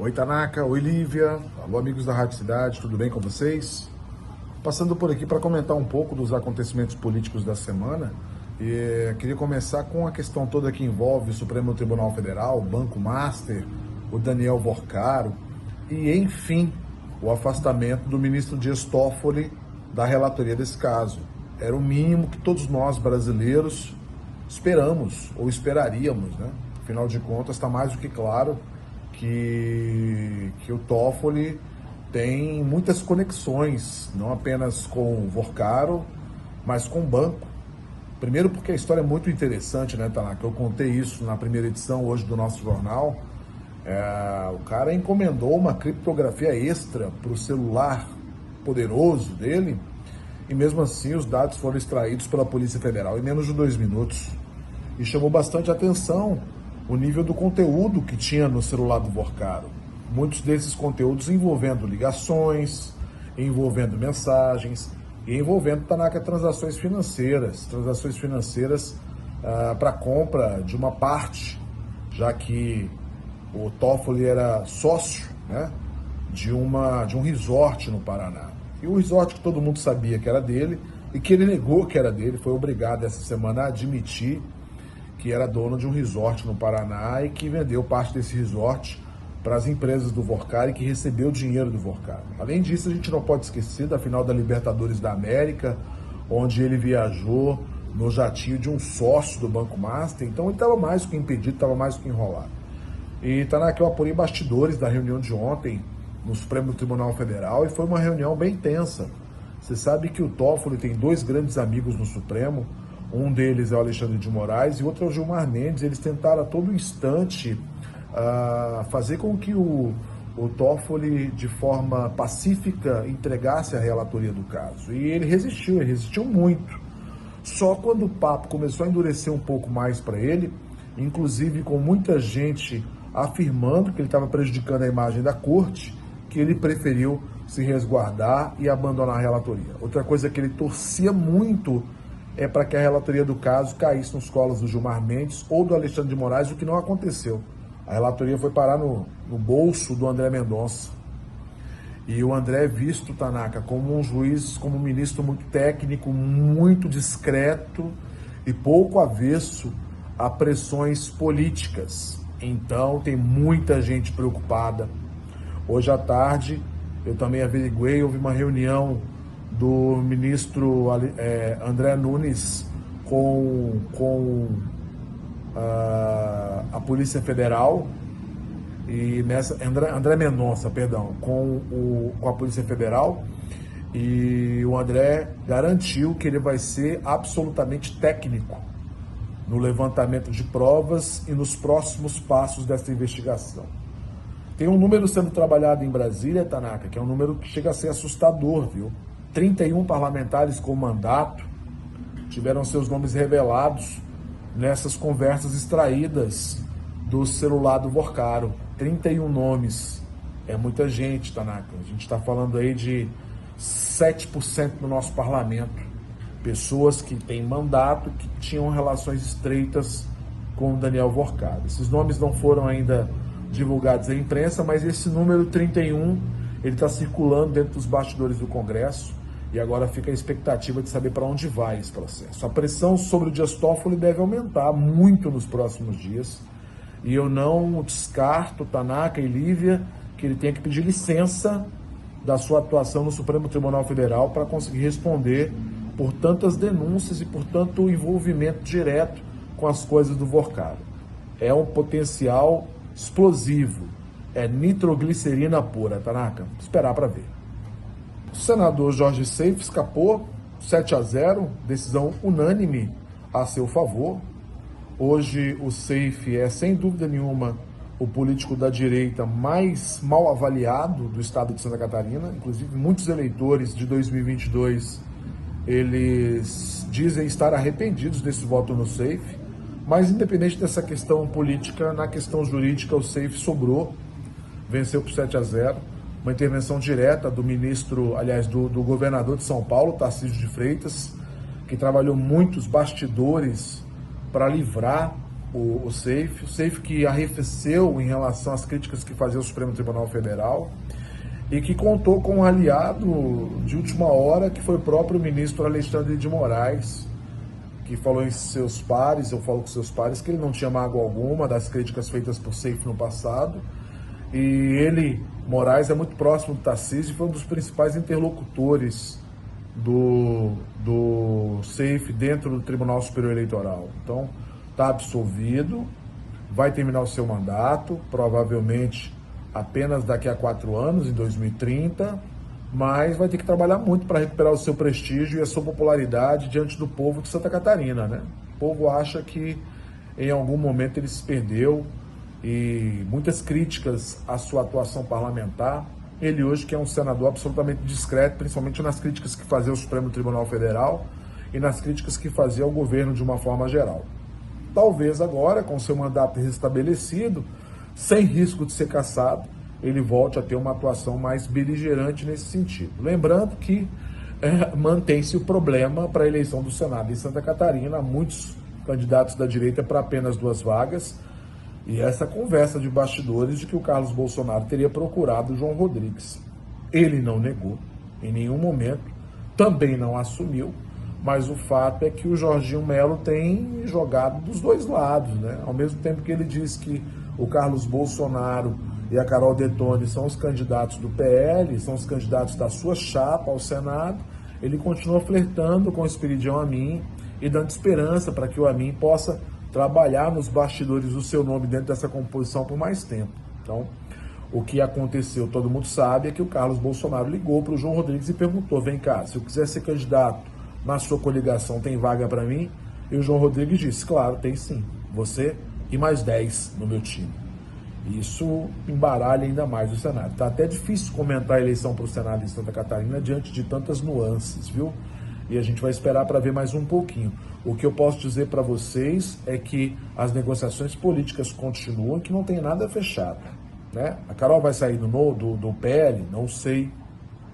Oi, Tanaka. Oi, Lívia. Alô, amigos da Rádio Cidade, tudo bem com vocês? Passando por aqui para comentar um pouco dos acontecimentos políticos da semana. E queria começar com a questão toda que envolve o Supremo Tribunal Federal, o Banco Master, o Daniel Worcaro e, enfim, o afastamento do ministro Dias Toffoli da relatoria desse caso. Era o mínimo que todos nós brasileiros esperamos ou esperaríamos, né? Afinal de contas, está mais do que claro que o Toffoli tem muitas conexões, não apenas com o Worcaro, mas com o banco. Primeiro porque a história é muito interessante, né, Tanaka? Eu contei isso na primeira edição hoje do nosso jornal. O cara encomendou uma criptografia extra para o celular poderoso dele e mesmo assim os dados foram extraídos pela Polícia Federal em menos de 2 minutos. E chamou bastante atenção o nível do conteúdo que tinha no celular do Worcaro. Muitos desses conteúdos envolvendo ligações, envolvendo mensagens e envolvendo, Tanaka, transações financeiras para compra de uma parte, já que o Toffoli era sócio, né, de um resort no Paraná. E o resort que todo mundo sabia que era dele e que ele negou que era dele, foi obrigado essa semana a admitir que era dono de um resort no Paraná e que vendeu parte desse resort para as empresas do Worcaro e que recebeu dinheiro do Worcaro. Além disso, a gente não pode esquecer da final da Libertadores da América, onde ele viajou no jatinho de um sócio do Banco Master, então ele estava mais do que impedido, estava mais do que enrolado. E Tanaka, eu apurei bastidores da reunião de ontem no Supremo Tribunal Federal e foi uma reunião bem tensa. Você sabe que o Toffoli tem 2 grandes amigos no Supremo, um deles é o Alexandre de Moraes e outro é o Gilmar Mendes. Eles tentaram a todo instante fazer com que o Toffoli, de forma pacífica, entregasse a relatoria do caso. E ele resistiu muito. Só quando o papo começou a endurecer um pouco mais para ele, inclusive com muita gente afirmando que ele estava prejudicando a imagem da corte, que ele preferiu se resguardar e abandonar a relatoria. Outra coisa que ele torcia muito é para que a relatoria do caso caísse nos colos do Gilmar Mendes ou do Alexandre de Moraes, o que não aconteceu. A relatoria foi parar no bolso do André Mendonça. E o André é visto, Tanaka, como um juiz, como um ministro muito técnico, muito discreto e pouco avesso a pressões políticas. Então tem muita gente preocupada. Hoje à tarde eu também averiguei, houve uma reunião do ministro André Nunes com a Polícia Federal e André Mendonça, perdão, com a Polícia Federal, e o André garantiu que ele vai ser absolutamente técnico no levantamento de provas e nos próximos passos dessa investigação. Tem um número sendo trabalhado em Brasília, Tanaka, que é um número que chega a ser assustador, viu? 31 parlamentares com mandato tiveram seus nomes revelados nessas conversas extraídas do celular do Worcaro. 31 nomes. É muita gente, Tanaka. A gente está falando aí de 7% do nosso parlamento. Pessoas que têm mandato, que tinham relações estreitas com o Daniel Worcaro. Esses nomes não foram ainda divulgados à imprensa, mas esse número 31, ele está circulando dentro dos bastidores do Congresso. E agora fica a expectativa de saber para onde vai esse processo. A pressão sobre o Dias Toffoli deve aumentar muito nos próximos dias. E eu não descarto, Tanaka e Lívia, que ele tenha que pedir licença da sua atuação no Supremo Tribunal Federal para conseguir responder por tantas denúncias e por tanto envolvimento direto com as coisas do Worcaro. É um potencial explosivo. É nitroglicerina pura, Tanaka. Esperar para ver. O senador Jorge Seif escapou 7-0, decisão unânime a seu favor. Hoje o Seif é, sem dúvida nenhuma, o político da direita mais mal avaliado do estado de Santa Catarina. Inclusive, muitos eleitores de 2022, eles dizem estar arrependidos desse voto no Seif. Mas, independente dessa questão política, na questão jurídica, o Seif sobrou, venceu por 7-0. Uma intervenção direta do ministro, aliás, do governador de São Paulo, Tarcísio de Freitas, que trabalhou muitos bastidores para livrar o Seif que arrefeceu em relação às críticas que fazia o Supremo Tribunal Federal e que contou com um aliado de última hora, que foi o próprio ministro Alexandre de Moraes, que falou em seus pares, eu falo com seus pares, que ele não tinha mágoa alguma das críticas feitas por Seif no passado. E ele, Moraes, é muito próximo do Tarcísio e foi um dos principais interlocutores do Seif dentro do Tribunal Superior Eleitoral. Então, está absolvido, vai terminar o seu mandato, provavelmente apenas daqui a 4 anos, em 2030, mas vai ter que trabalhar muito para recuperar o seu prestígio e a sua popularidade diante do povo de Santa Catarina, né? O povo acha que em algum momento ele se perdeu e muitas críticas à sua atuação parlamentar. Ele hoje que é um senador absolutamente discreto, principalmente nas críticas que fazia ao Supremo Tribunal Federal e nas críticas que fazia ao governo de uma forma geral. Talvez agora, com seu mandato restabelecido, sem risco de ser cassado, ele volte a ter uma atuação mais beligerante nesse sentido. Lembrando que mantém-se o problema para a eleição do Senado em Santa Catarina, há muitos candidatos da direita para apenas 2 vagas, e essa conversa de bastidores de que o Carlos Bolsonaro teria procurado o João Rodrigues. Ele não negou, em nenhum momento, também não assumiu, mas o fato é que o Jorginho Melo tem jogado dos 2 lados, né? Ao mesmo tempo que ele diz que o Carlos Bolsonaro e a Carol Detone são os candidatos do PL, são os candidatos da sua chapa ao Senado, ele continua flertando com o Esperidião Amin e dando esperança para que o Amin possa trabalhar nos bastidores do seu nome dentro dessa composição por mais tempo. Então, o que aconteceu, todo mundo sabe, é que o Carlos Bolsonaro ligou para o João Rodrigues e perguntou: vem cá, se eu quiser ser candidato na sua coligação, tem vaga para mim? E o João Rodrigues disse: claro, tem sim, você e mais 10 no meu time. Isso embaralha ainda mais o Senado. Está até difícil comentar a eleição para o Senado em Santa Catarina diante de tantas nuances, viu? E a gente vai esperar para ver mais um pouquinho. O que eu posso dizer para vocês é que as negociações políticas continuam, que não tem nada fechado, né? A Carol vai sair do PL? Não sei.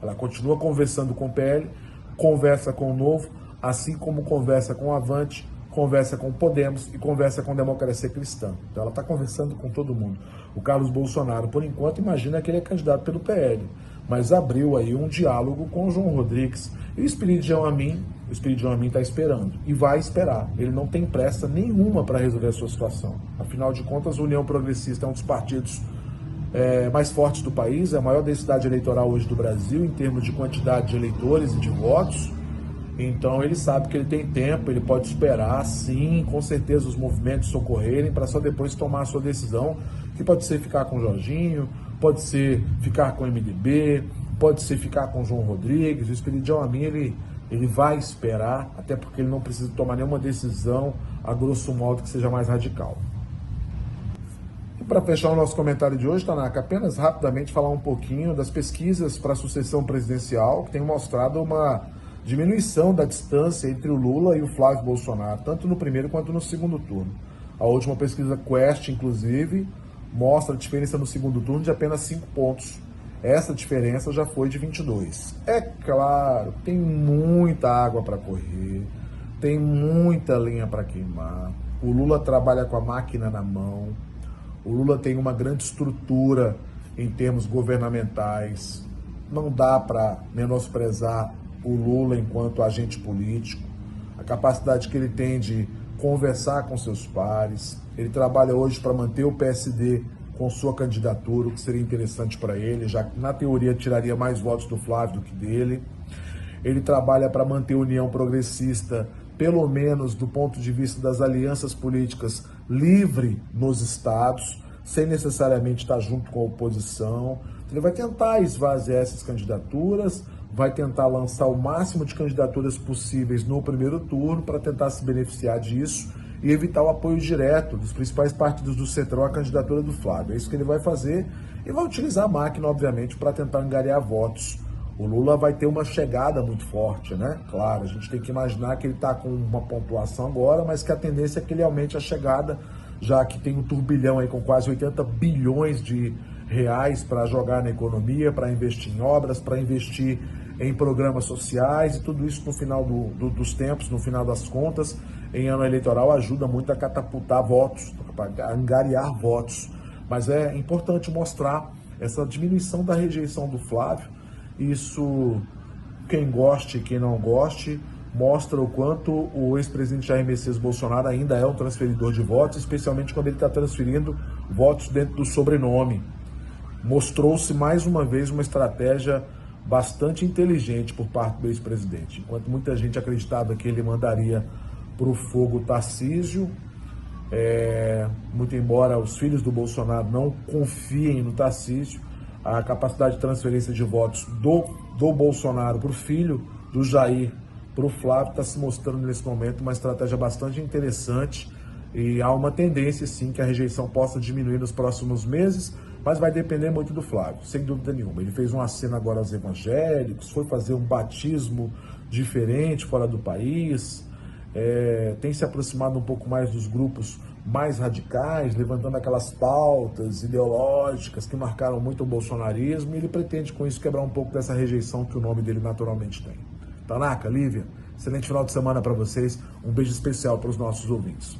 Ela continua conversando com o PL, conversa com o Novo, assim como conversa com o Avante, conversa com o Podemos e conversa com a Democracia Cristã. Então ela está conversando com todo mundo. O Carlos Bolsonaro, por enquanto, imagina que ele é candidato pelo PL, mas abriu aí um diálogo com o João Rodrigues. E o Esperidião Amin está esperando e vai esperar. Ele não tem pressa nenhuma para resolver a sua situação. Afinal de contas, a União Progressista é um dos partidos mais fortes do país, é a maior densidade eleitoral hoje do Brasil, em termos de quantidade de eleitores e de votos. Então ele sabe que ele tem tempo, ele pode esperar, sim, com certeza os movimentos socorrerem para só depois tomar a sua decisão, que pode ser ficar com o Jorginho, pode ser ficar com o MDB, pode ser ficar com o João Rodrigues. O Esperidião Amin, ele vai esperar, até porque ele não precisa tomar nenhuma decisão, a grosso modo, que seja mais radical. E para fechar o nosso comentário de hoje, Tanaka, apenas rapidamente falar um pouquinho das pesquisas para a sucessão presidencial, que tem mostrado uma diminuição da distância entre o Lula e o Flávio Bolsonaro, tanto no primeiro quanto no segundo turno. A última pesquisa Quest, inclusive, mostra a diferença no segundo turno de apenas 5 pontos. Essa diferença já foi de 22. É claro, tem muita água para correr, tem muita lenha para queimar. O Lula trabalha com a máquina na mão, o Lula tem uma grande estrutura em termos governamentais. Não dá para menosprezar o Lula enquanto agente político, a capacidade que ele tem de conversar com seus pares. Ele trabalha hoje para manter o PSD com sua candidatura, o que seria interessante para ele, já que na teoria tiraria mais votos do Flávio do que dele. Ele trabalha para manter a União Progressista, pelo menos do ponto de vista das alianças políticas, livre nos estados, sem necessariamente estar junto com a oposição. Ele vai tentar esvaziar essas candidaturas, vai tentar lançar o máximo de candidaturas possíveis no primeiro turno para tentar se beneficiar disso e evitar o apoio direto dos principais partidos do Centrão à candidatura do Flávio. É isso que ele vai fazer e vai utilizar a máquina, obviamente, para tentar angariar votos. O Lula vai ter uma chegada muito forte, né? Claro, a gente tem que imaginar que ele está com uma pontuação agora, mas que a tendência é que ele aumente a chegada, já que tem um turbilhão aí com quase 80 bilhões de reais para jogar na economia, para investir em obras, para investir em programas sociais, e tudo isso no final dos tempos, no final das contas, em ano eleitoral ajuda muito a catapultar votos, a angariar votos. Mas é importante mostrar essa diminuição da rejeição do Flávio. Isso, quem goste e quem não goste, mostra o quanto o ex-presidente Jair Messias Bolsonaro ainda é um transferidor de votos, especialmente quando ele está transferindo votos dentro do sobrenome. Mostrou-se mais uma vez uma estratégia bastante inteligente por parte do ex-presidente. Enquanto muita gente acreditava que ele mandaria para o fogo Tarcísio, muito embora os filhos do Bolsonaro não confiem no Tarcísio, a capacidade de transferência de votos do Bolsonaro para o filho do Jair, para o Flávio, está se mostrando nesse momento uma estratégia bastante interessante, e há uma tendência sim que a rejeição possa diminuir nos próximos meses, mas vai depender muito do Flávio, sem dúvida nenhuma. Ele fez um aceno agora aos evangélicos, foi fazer um batismo diferente fora do país, tem se aproximado um pouco mais dos grupos mais radicais, levantando aquelas pautas ideológicas que marcaram muito o bolsonarismo, e ele pretende com isso quebrar um pouco dessa rejeição que o nome dele naturalmente tem. Tanaka, Lívia, excelente final de semana para vocês, um beijo especial para os nossos ouvintes.